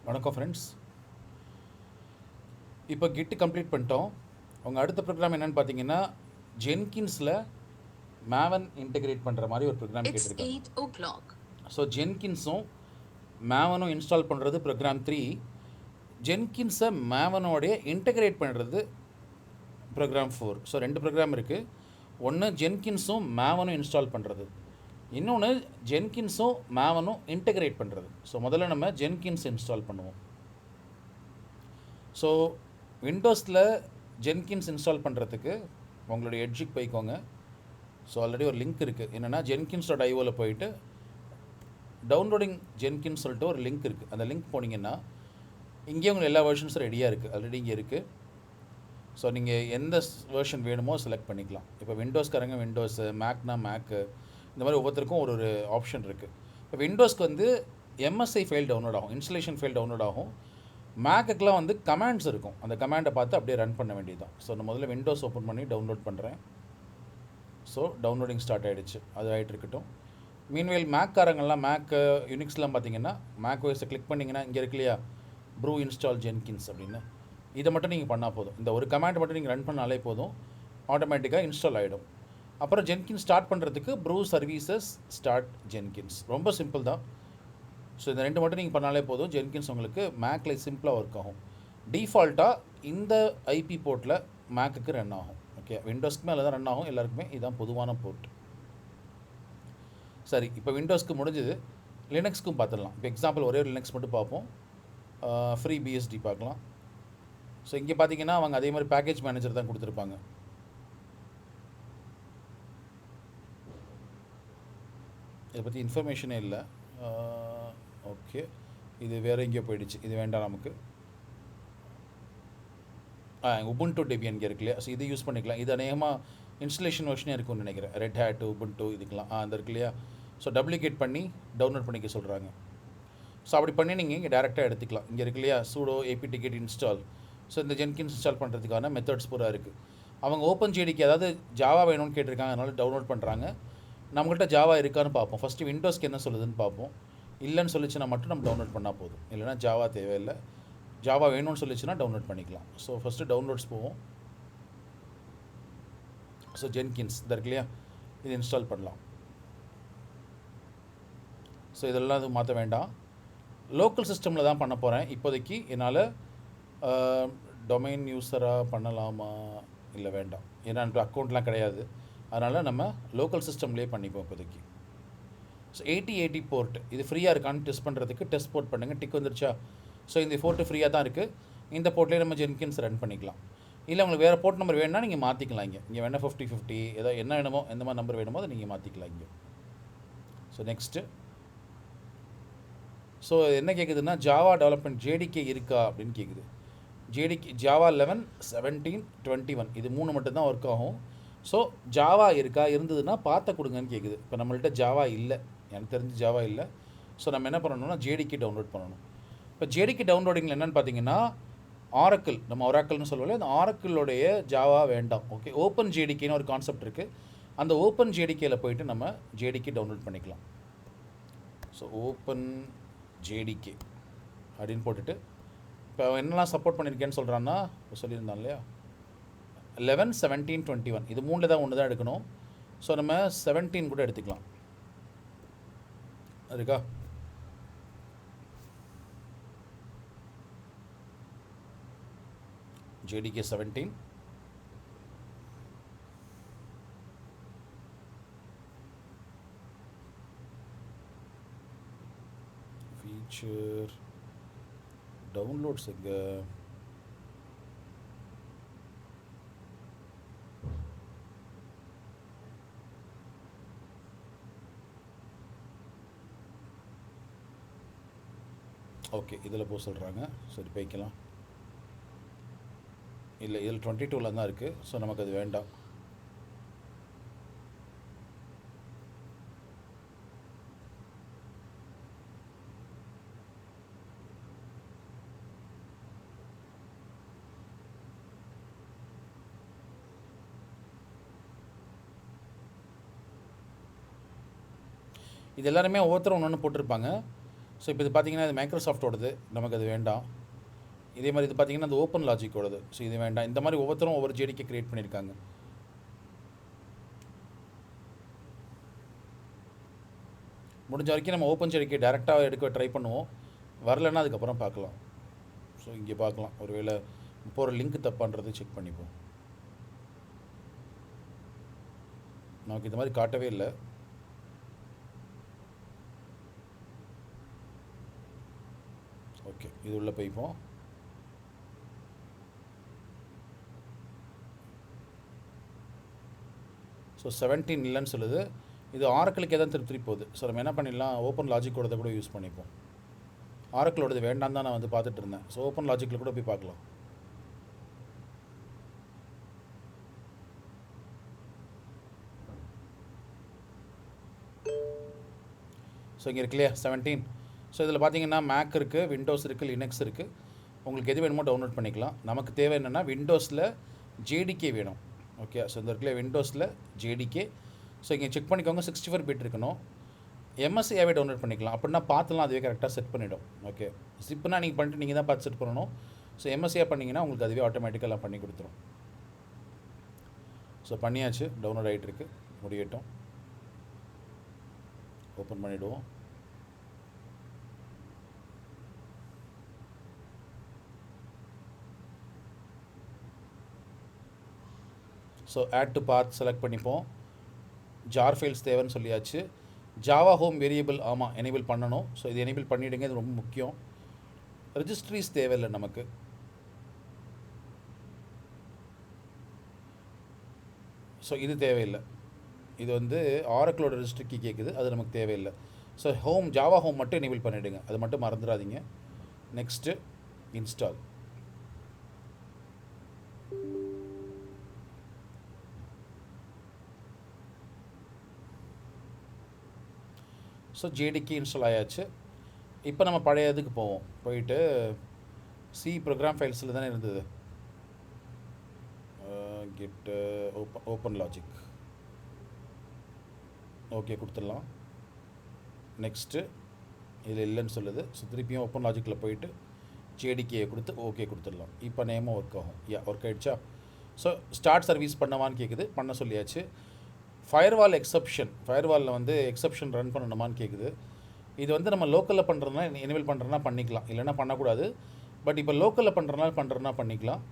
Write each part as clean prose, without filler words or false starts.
வணக்கம் ஃப்ரெண்ட்ஸ். இப்போ kit complete பண்ணிட்டோம். உங்கள் அடுத்த ப்ரோக்ராம் என்னென்னு பார்த்தீங்கன்னா, ஜென்கின்ஸில் மேவன் இன்டெகிரேட் பண்ணுற மாதிரி ஒரு ப்ரோக்ராம் கேட்டிருக்காங்க. ஸோ ஜென்கின்ஸும் மேவனும் இன்ஸ்டால் பண்ணுறது ப்ரோக்ராம் 3, ஜென்கின்ஸை மேவனோடைய இன்டெகிரேட் பண்ணுறது ப்ரோக்ராம் 4. ஸோ 2 ப்ரோக்ராம் இருக்குது. ஒன்று ஜென்கின்ஸும் மேவனும் இன்ஸ்டால் பண்ணுறது, இன்னொன்று ஜென்கின்ஸும் மேவனும் இன்டெகிரேட் பண்ணுறது. ஸோ முதல்ல நம்ம ஜென்கின்ஸ் இன்ஸ்டால் பண்ணுவோம். ஸோ விண்டோஸில் ஜென்கின்ஸ் இன்ஸ்டால் பண்ணுறதுக்கு உங்களுடைய எட்ஜுக்கு போய்க்கோங்க. ஸோ ஆல்ரெடி ஒரு லிங்க் இருக்குது. என்னென்னா jenkins.ioவில் போயிட்டு டவுன்லோடிங் ஜென்கின்ஸ் சொல்லிட்டு ஒரு லிங்க் இருக்குது. அந்த லிங்க் போனீங்கன்னா இங்கேயே உங்களுக்கு எல்லா வெர்ஷன்ஸும் ரெடியாக இருக்குது, ஆல்ரெடி இங்கே இருக்குது. ஸோ நீங்கள் எந்த வெர்ஷன் வேணுமோ செலக்ட் பண்ணிக்கலாம். இப்போ விண்டோஸ்காரங்க விண்டோஸு, மேக்னா மேக்கு, இந்த மாதிரி ஒவ்வொருத்தருக்கும் ஒரு ஒரு ஆப்ஷன் இருக்குது. இப்போ விண்டோஸ்க்கு வந்து எம்எஸ்ஐ ஃபைல் டவுன்லோட் ஆகும், இன்ஸ்டலேஷன் ஃபைல் டவுன்லோட் ஆகும். மேக்குக்கெலாம் வந்து கமாண்ட்ஸ் இருக்கும், அந்த கமாண்டை பார்த்து அப்படியே ரன் பண்ண வேண்டியது தான். ஸோ நான் முதல்ல விண்டோஸ் ஓப்பன் பண்ணி டவுன்லோட் பண்ணுறேன். ஸோ டவுன்லோடிங் ஸ்டார்ட் ஆகிடுச்சு, அது ஆகிட்டு இருக்கட்டும். மீன்வேல் மேக்காரங்கள்லாம் மேக்கு யூனிக்ஸ்லாம் பார்த்தீங்கன்னா மேக் ஓஎஸை கிளிக் பண்ணிங்கன்னா இங்கே இருக்கு இல்லையா, ப்ரூ இன்ஸ்டால் ஜென்கின்ஸ் அப்படின்னு, இதை மட்டும் நீங்கள் பண்ணால் போதும். இந்த ஒரு கமாண்ட் மட்டும் நீங்கள் ரன் பண்ணாலே போதும், ஆட்டோமேட்டிக்காக இன்ஸ்டால் ஆகிடும். அப்புறம் ஜென்கின்ஸ் ஸ்டார்ட் பண்ணுறதுக்கு ப்ரூ சர்வீசஸ் ஸ்டார்ட் ஜென்கின்ஸ், ரொம்ப சிம்பிள் தான். ஸோ இந்த 2 மட்டும் நீங்கள் பண்ணாலே போதும், ஜென்கின்ஸ் உங்களுக்கு மேக்கில் சிம்பிளாக ஒர்க் ஆகும். டிஃபால்ட்டாக இந்த ஐபி போர்ட்டில் மேக்குக்கு ரன் ஆகும். ஓகே, விண்டோஸ்க்கு மேலே தான் ரன் ஆகும், எல்லாருக்குமே இதுதான் பொதுவான போர்ட். சரி, இப்போ விண்டோஸ்க்கு முடிஞ்சது, லினக்ஸ்க்கும் பார்த்துடலாம். இப்போ எக்ஸாம்பிள் ஒரே ஒரு லினக்ஸ் மட்டும் பார்ப்போம். ஃப்ரீ பிஎஸ்டி பார்க்கலாம். ஸோ இங்கே பார்த்தீங்கன்னா அவங்க அதே மாதிரி பேக்கேஜ் மேனேஜர் தான் கொடுத்துருப்பாங்க. இதை பற்றி இன்ஃபர்மேஷனே இல்லை. ஓகே, இது வேறு எங்கேயோ போயிடுச்சு, இது வேண்டாம் நமக்கு. உபுண்டு டெபியன் இங்கே இருக்கு இல்லையா, ஸோ இது யூஸ் பண்ணிக்கலாம். இது அநேகமாக இன்ஸ்டலேஷன் வெர்ஷனே இருக்கும்னு நினைக்கிறேன். ரெட் ஹேட், உபுண்டு இதுக்கெலாம் அந்த இருக்கு இல்லையா. ஸோ டப்ளிகேட் பண்ணி டவுன்லோட் பண்ணிக்க சொல்கிறாங்க. ஸோ அப்படி பண்ணி நீங்கள் இங்கே டேரெக்டாக எடுத்துக்கலாம். இங்கே இருக்கு இல்லையா sudo apt get install. So இந்த ஜென்கின்ஸ் இன்ஸ்டால் பண்ணுறதுக்கான மெத்தட்ஸ் பூரா இருக்குது. அவங்க ஓப்பன் ஜேடிக்கு அதாவது ஜாவா வேணும்னு கேட்டிருக்காங்க, அதனால் டவுன்லோட் பண்ணுறாங்க. நம்மகிட்ட ஜாவா இருக்கான்னு பார்ப்போம். ஃபஸ்ட்டு விண்டோஸ்க்கு என்ன சொல்லுதுன்னு பார்ப்போம். இல்லைன்னு சொல்லிச்சுன்னா மட்டும் நம்ம டவுன்லோட் பண்ணால் போதும், இல்லைனா ஜாவா தேவையில்லை. ஜாவா வேணும்னு சொல்லிச்சுன்னா டவுன்லோட் பண்ணிக்கலாம். ஸோ ஃபஸ்ட்டு டவுன்லோட்ஸ் போவோம். ஸோ ஜென்கின்ஸ் இந்த இருக்கு இல்லையா, இது இன்ஸ்டால் பண்ணலாம். ஸோ இதெல்லாம் அது மாற்ற வேண்டாம், லோக்கல் சிஸ்டமில் தான் பண்ண போகிறேன் இப்போதைக்கு. என்னால் டொமைன் யூஸராக பண்ணலாமா, இல்லை வேண்டாம், ஏன்னா எனக்கு அக்கௌண்ட்லாம் கிடையாது. அதனால் நம்ம லோக்கல் சிஸ்டம்லேயே பண்ணிப்போம் இப்போதைக்கு. ஸோ 8080 போர்ட் இது ஃப்ரீயாக இருக்கான்னு டெஸ்ட் பண்ணுறதுக்கு டெஸ்ட் போர்ட் பண்ணுங்கள். டிக் வந்துருச்சா. ஸோ இந்த போர்ட்டு ஃப்ரீயாக தான் இருக்குது. இந்த போர்ட்லேயே நம்ம ஜென்கின்ஸ் ரன் பண்ணிக்கலாம். இல்லை உங்களுக்கு வேறு போர்ட் நம்பர் வேணும்னா நீங்கள் மாற்றிக்கலாம். இங்கே வேணால் 5050 ஏதோ என்ன வேணுமோ, எந்த மாதிரி நம்பர் வேணுமோ அதை நீங்கள் மாற்றிக்கலாம் இங்கே. ஸோ நெக்ஸ்ட்டு, ஸோ என்ன கேட்குதுன்னா ஜாவா டெவலப்மெண்ட் ஜேடிகே இருக்கா அப்படின்னு கேட்குது. ஜேடிகே ஜாவா 11, 17, 21 இது 3 மட்டும்தான் ஒர்க் ஆகும். ஸோ ஜாவா இருக்கா, இருந்ததுன்னா பார்த்த கொடுங்கன்னு கேட்குது. இப்போ நம்மள்கிட்ட ஜாவா இல்லை, எனக்கு தெரிஞ்சு ஜாவா இல்லை. ஸோ நம்ம என்ன பண்ணணும்னா ஜேடிகே டவுன்லோட் பண்ணணும். இப்போ ஜேடிகே டவுன்லோடிங்கில் என்னென்னு பார்த்தீங்கன்னா ஆரக்கிள், நம்ம ஒராக்கிள்னு சொல்லுவோம், அந்த ஆரக்கிளோடைய ஜாவா வேண்டாம். ஓகே, ஓப்பன் ஜேடிகேன்னு ஒரு கான்செப்ட் இருக்குது. அந்த ஓப்பன் ஜேடிகேயில் போயிட்டு நம்ம ஜேடிகே டவுன்லோட் பண்ணிக்கலாம். ஸோ ஓப்பன் ஜேடிகே அப்படின்னு போட்டுட்டு, இப்போ என்னெல்லாம் சப்போர்ட் பண்ணியிருக்கேன்னு சொல்கிறான்னா, இப்போ சொல்லியிருந்தான் இல்லையா 11, 17, 21 இது 3 தான் ஒன்று தான் எடுக்கணும். ஸோ நம்ம 17 கூட எடுத்துக்கலாம். இருக்கா, JDK 17. Feature downloads இங்கே ஓகே, இதில் போக சொல்கிறாங்க. சரி போய்க்கலாம். இல்லை, இதில் 22ல் தான் இருக்குது. ஸோ நமக்கு அது வேண்டாம். இது எல்லாருமே ஒவ்வொருத்தரும் ஒன்று ஒன்று போட்டிருப்பாங்க. ஸோ இப்போ இது பார்த்தீங்கன்னா இது மைக்ரோசாஃப்டோடது, நமக்கு அது வேண்டாம். இதே மாதிரி இது பார்த்தீங்கன்னா அது ஓப்பன் லாஜிக்கோடது, ஸோ இது வேண்டாம். இந்த மாதிரி ஒவ்வொருத்தரும் ஒவ்வொரு ஜேடிக்கே க்ரியேட் பண்ணியிருக்காங்க. முடிஞ்ச வரைக்கும் நம்ம ஓப்பன் ஜேடிக்கே டேரெக்டாக எடுக்க ட்ரை பண்ணுவோம். வரலைன்னா அதுக்கப்புறம் பார்க்கலாம். ஸோ இங்கே பார்க்கலாம், ஒருவேளை போகிற லிங்க் தப்பான்றது செக் பண்ணிப்போம். நமக்கு இந்த மாதிரி காட்டவே இல்லை. ஓகே, இது உள்ளே போய்ப்போம். ஸோ 17 இல்லைன்னு சொல்லுது. இது ஆரக்கிளுக்கே தான் திருப்பி போகுது. ஸோ நம்ம என்ன பண்ணிடலாம், ஓப்பன் லாஜிக்கோடதை கூட யூஸ் பண்ணிப்போம். ஆரக்கிளோடது வேண்டாம் தான் நான் வந்து பார்த்துட்டு இருந்தேன். ஸோ ஓப்பன் லாஜிக்கில் கூட போய் பார்க்கலாம். ஸோ இங்கே இருக்கு இல்லையா 17. ஸோ இதில் பார்த்தீங்கன்னா மேக் இருக்குது, விண்டோஸ் இருக்குது, லினக்ஸ் இருக்குது. உங்களுக்கு எது வேணுமோ டவுன்லோட் பண்ணிக்கலாம். நமக்கு தேவை என்னென்னா விண்டோஸில் ஜேடிகே வேணும். ஓகே, ஸோ இந்த இருக்குல்ல விண்டோஸில் ஜேடிகே. ஸோ இங்கே செக் பண்ணிக்கோங்க, 64 பிட் இருக்கணும். எம்எஸ்சியாகவே டவுன்லோட் பண்ணிக்கலாம். அப்படின்னா பார்த்துலாம் அதுவே கரெக்டாக செட் பண்ணிவிடும். ஓகே, ஜிப்னா நீங்கள் பண்ணிட்டு நீங்கள் தான் பார்த்து செட் பண்ணணும். ஸோ எம்எஸ்சியாக பண்ணிங்கன்னா உங்களுக்கு அதுவே ஆட்டோமேட்டிக்கலாக பண்ணி கொடுத்துரும். ஸோ பண்ணியாச்சு, டவுன்லோட் ஆகிட்டு இருக்கு, முடியட்டும். ஓப்பன் பண்ணிவிடுவோம். So add to path select பண்ணிப்போம். ஜார் ஃபைல்ஸ் தேவைன்னு சொல்லியாச்சு. ஜாவா ஹோம் வேரியபிள் ஆமாம் எனேபிள் பண்ணணும். ஸோ இது எனேபிள் பண்ணிவிடுங்க, இது ரொம்ப முக்கியம். ரெஜிஸ்ட்ரிஸ் தேவையில்லை நமக்கு. ஸோ இது தேவையில்லை. இது வந்து ஆரக்கிளோட ரெஜிஸ்ட்ரி கீ கேட்குது, அது நமக்கு தேவையில்லை. ஸோ ஹோம் ஜாவா ஹோம் மட்டும் எனேபிள் பண்ணிவிடுங்க, அது மட்டும் மறந்துடாதீங்க. Next install. ஸோ ஜேடிக்கு இன்ஸ்டால் ஆயாச்சு. இப்போ நம்ம பழைய இதுக்கு போவோம். போயிட்டு சி ப்ரோக்ராம் ஃபைல்ஸில் தானே இருந்தது, கெட் ஓப்பன் லாஜிக். ஓகே கொடுத்துடலாம். நெக்ஸ்ட்டு இதில் இல்லைன்னு சொல்லுது. ஸோ திருப்பியும் ஓப்பன் லாஜிக்கில் போயிட்டு ஜேடிகேயை கொடுத்து ஓகே கொடுத்துடலாம். இப்போ நேமும் ஒர்க் ஆகும். ஒர்க் ஆகிடுச்சா? ஸோ ஸ்டார்ட் சர்வீஸ் பண்ணவான்னு கேட்குது, பண்ண சொல்லியாச்சு. ஃபயர்வால் எக்ஸப்ஷன், ஃபயர்வாலில் வந்து எக்ஸப்ஷன் ரன் பண்ணணுமான்னு கேட்குது. இது வந்து நம்ம லோக்கலில் பண்ணுறதுனா எனேபிள் பண்ணுறதுனா பண்ணிக்கலாம், இல்லைன்னா பண்ணக்கூடாது. பட் இப்போ லோக்கலில் பண்ணுறதுனா பண்ணிக்கலாம்.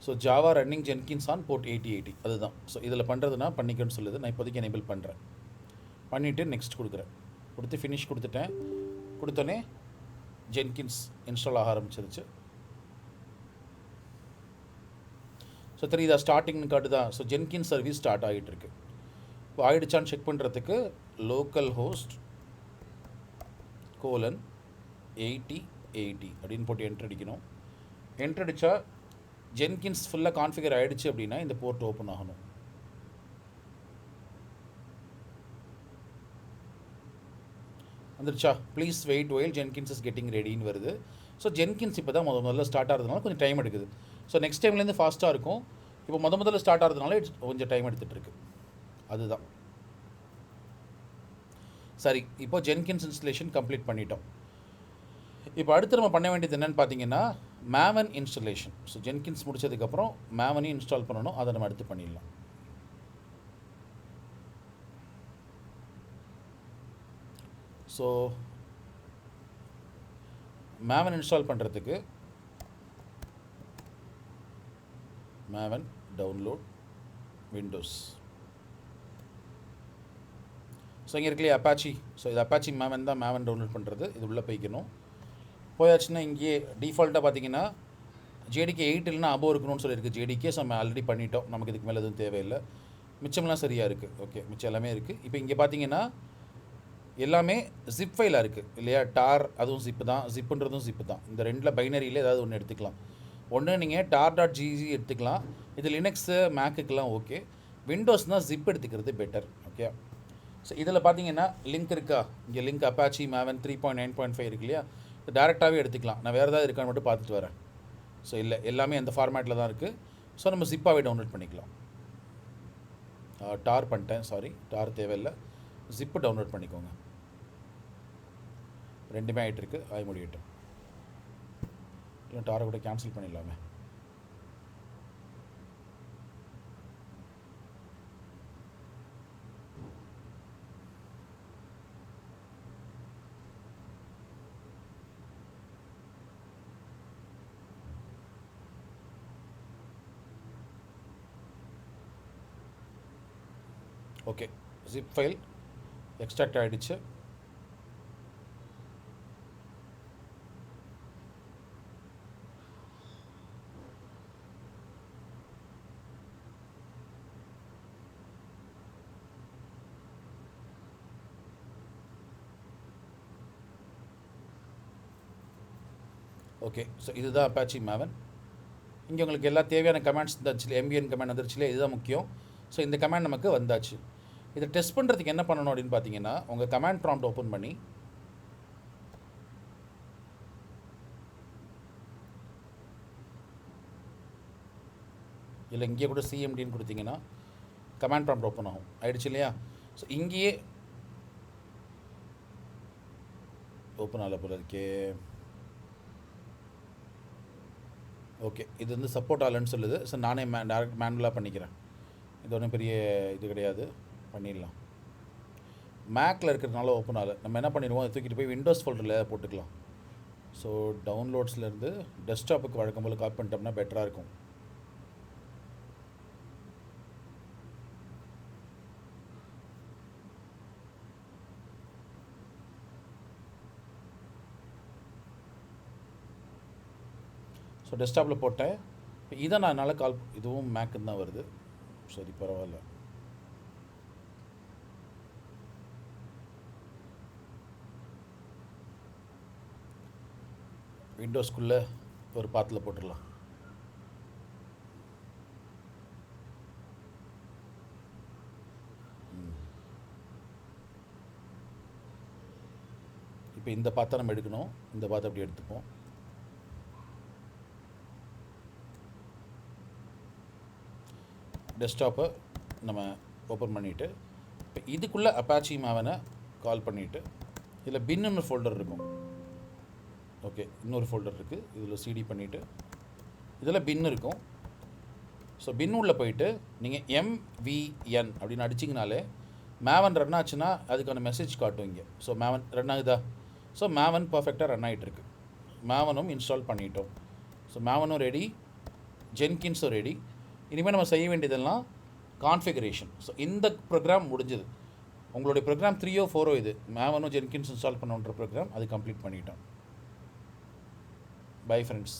So Java running Jenkins on port 8080 அதுதான். ஸோ இதில் பண்ணுறதுனா பண்ணிக்கன்னு சொல்லுது. நான் இப்போதைக்கு எனேபிள் பண்ணுறேன். பண்ணிவிட்டு நெக்ஸ்ட் கொடுக்குறேன். கொடுத்து ஃபினிஷ் கொடுத்துட்டேன். கொடுத்தோன்னே ஜென்கின்ஸ் இன்ஸ்டால் ஆக ஆரம்பிச்சிருச்சு. ஸோ தெரியுதா, ஸ்டார்டிங்னு காட்டுதான். ஸோ ஜென்கின்ஸ் சர்வீஸ் ஸ்டார்ட் ஆகிட்டு இருக்கு. இப்போ ஆகிடுச்சான்னு செக் பண்ணுறதுக்கு லோக்கல் ஹோஸ்ட் :8080 அப்படின்னு போட்டு என்ட்ரு அடிக்கணும். என்ட்ரு அடித்தா ஜென்கின்ஸ் ஃபுல்லாக கான்ஃபிகர் ஆகிடுச்சு அப்படின்னா இந்த போர்ட் ஓப்பன் ஆகணும். வந்துருச்சா? Please wait while Jenkins is getting ரெடின்னு வருது. ஸோ ஜென்கின்ஸ் இப்போ தான் முதல்ல ஸ்டார்ட் ஆகிறதுனால கொஞ்சம் டைம் எடுக்குது. ஸோ நெக்ஸ்ட் டைம்லேருந்து ஃபாஸ்ட்டாக இருக்கும். இப்போ முதல்ல ஸ்டார்ட் ஆகிறதுனால கொஞ்சம் டைம் எடுத்துகிட்டு இருக்கு. அதுதான் சரி. இப்போ ஜென்கின்ஸ் இன்ஸ்டலேஷன் கம்ப்ளீட் பண்ணிட்டோம். இப்போ அடுத்து நம்ம பண்ண வேண்டியது என்னென்னு பார்த்தீங்கன்னா மேவன் இன்ஸ்டலேஷன். ஸோ ஜென்கின்ஸ் முடிச்சதுக்கப்புறம் மேவனையும் இன்ஸ்டால் பண்ணணும். அதை நம்ம அடுத்து பண்ணிடலாம். ஸோ மேவன் இன்ஸ்டால் பண்ணுறதுக்கு மேவன் டவுன்லோட் விண்டோஸ். ஸோ இங்கே இருக்குல்லையே அப்பாச்சி. ஸோ இது அப்பாச்சி மேவன் தான் மேவன் டவுன்லோட் பண்ணுறது. இது உள்ளே போய்க்கணும். போயாச்சுன்னா இங்கேயே டிஃபால்ட்டாக பார்த்தீங்கன்னா ஜேடிகே 8 இல்லைனா அபோவ் இருக்கணும்னு சொல்லியிருக்கு ஜேடிகே. ஸோ நம்ம ஆல்ரெடி பண்ணிட்டோம், நமக்கு இதுக்கு மேலே எதுவும் தேவையில்லை. மிச்சம்லாம் சரியாக இருக்குது. ஓகே, மிச்சம் எல்லாமே இருக்குது. இப்போ இங்கே பார்த்தீங்கன்னா எல்லாமே ஜிப் ஃபைலாக இருக்குது இல்லையா? டார் அதுவும் ஜிப்பு தான், ஜிப்புன்றதும் ஜிப்பு தான். இந்த ரெண்டில் பைனரியில் ஏதாவது ஒன்று எடுத்துக்கலாம். ஒன்று நீங்கள் tar.gz எடுத்துக்கலாம். இது லினக்ஸு மேக்குக்கெலாம் ஓகே. விண்டோஸ் தான் ஜிப் எடுத்துக்கிறது பெட்டர். ஓகே, ஸோ இதில் பார்த்தீங்கன்னா லிங்க் இருக்கா? இங்கே லிங்க் அப்பாச்சி மேவன் 3.9.5 இருக்கு இல்லையா? இது டேரெக்டாகவே எடுத்துக்கலாம். நான் வேறு ஏதாவது இருக்கான்னு மட்டும் பார்த்துட்டு வரேன். ஸோ இல்லை, எல்லாமே அந்த ஃபார்மேட்டில் தான் இருக்குது. ஸோ நம்ம ஜிப்பாகவே டவுன்லோட் பண்ணிக்கலாம். டார் பண்ணிட்டேன், சாரி, டார் தேவையில்லை. ஜிப்பு டவுன்லோட் பண்ணிக்கோங்க. ரெண்டுமே ஆகிட்டுருக்கு, ஆய் முடியட்டும். இல்லை டாரை கூட கேன்சல் பண்ணிடலாமே. ஓகே, ஜிப் ஃபைல் எக்ஸ்ட்ராக்ட் ஆகிடுச்சு. ஓகே, ஸோ இதுதான் அப்பாச்சி மேவன். இங்கே உங்களுக்கு எல்லா தேவையான கமெண்ட்ஸ் வந்துச்சு, எம்பிஎன் கமெண்ட் வந்துருச்சுல, இதுதான் முக்கியம். ஸோ இந்த கமெண்ட் நமக்கு வந்தாச்சு. இதை டெஸ்ட் பண்ணுறதுக்கு என்ன பண்ணணும் அப்படின்னு பார்த்தீங்கன்னா, உங்கள் கமெண்ட் ப்ராம்ப்ட் ஓப்பன் பண்ணி இல்லை இங்கே கூட சிஎம்டின்னு கொடுத்தீங்கன்னா கமெண்ட் ப்ராம்ப்ட் ஓப்பன் ஆகும். ஆயிடுச்சு இல்லையா? ஸோ இங்கேயே ஓப்பன் ஆகல போல இருக்கே. ஓகே, இது வந்து சப்போர்ட் ஆகலன்னு சொல்லுது. ஸோ நானே டேரக்ட் மேனுவலாக பண்ணிக்கிறேன். இது ஒன்றும் பெரிய இது கிடையாது, பண்ணிடலாம். மேக்கில் இருக்கிறதுனால ஓப்பன் ஆகலை. நம்ம என்ன பண்ணிடுவோம், அதை தூக்கிட்டு போய் விண்டோஸ் ஃபோல்டரில் போட்டுக்கலாம். ஸோ டவுன்லோட்ஸ்லேருந்து டெஸ்க்டாப்புக்கு வழக்கம் போல் காப்பி பண்ணிட்டோம்னா பெட்டராக இருக்கும். ஸோ டெஸ்க்டாப்பில் போட்டேன். இப்போ இதை நான் என்னால் இதுவும் மேக்குன்னு தான் வருது. சரி, பரவாயில்ல. விண்டோஸ்குள்ளே ஒரு பாத்தில் போட்டுடலாம். இப்போ இந்த பாத்தை நம்ம எடுக்கணும். இந்த பாத்தை அப்படி எடுத்துப்போம். டெஸ்க்டாப்பை நம்ம ஓப்பன் பண்ணிவிட்டு இப்போ இதுக்குள்ளே அப்பாச்சி மேவனை கால் பண்ணிவிட்டு இதில் பின்னு ஃபோல்டர் இருக்கும். ஓகே, இன்னொரு ஃபோல்டர் இருக்குது. இதில் சிடி பண்ணிவிட்டு இதில் பின் இருக்கும். ஸோ பின் உள்ளே போயிட்டு நீங்கள் MVN அப்படின்னு அடிச்சிங்கனாலே மேவன் ரன் ஆச்சுன்னா அதுக்கான மெசேஜ் காட்டும் இங்கே. ஸோ மேவன் ரன் ஆகுதா? ஸோ மேவன் பர்ஃபெக்டாக ரன் ஆகிட்டுருக்கு. மேவனும் இன்ஸ்டால் பண்ணிட்டோம். ஸோ மேவனும் ரெடி, ஜென்கின்ஸும் ரெடி. இனிமேல் நம்ம செய்ய வேண்டியதெல்லாம் கான்ஃபிகரேஷன். ஸோ இந்த ப்ரோக்ராம் முடிஞ்சது. உங்களுடைய ப்ரோக்ராம் 3ஓ 4ஓ இது மேவனும் ஜென்கின்ஸ் இன்ஸ்டால் பண்ணுன்ற ப்ரோக்ராம் அது கம்ப்ளீட் பண்ணிட்டோம். Bye friends.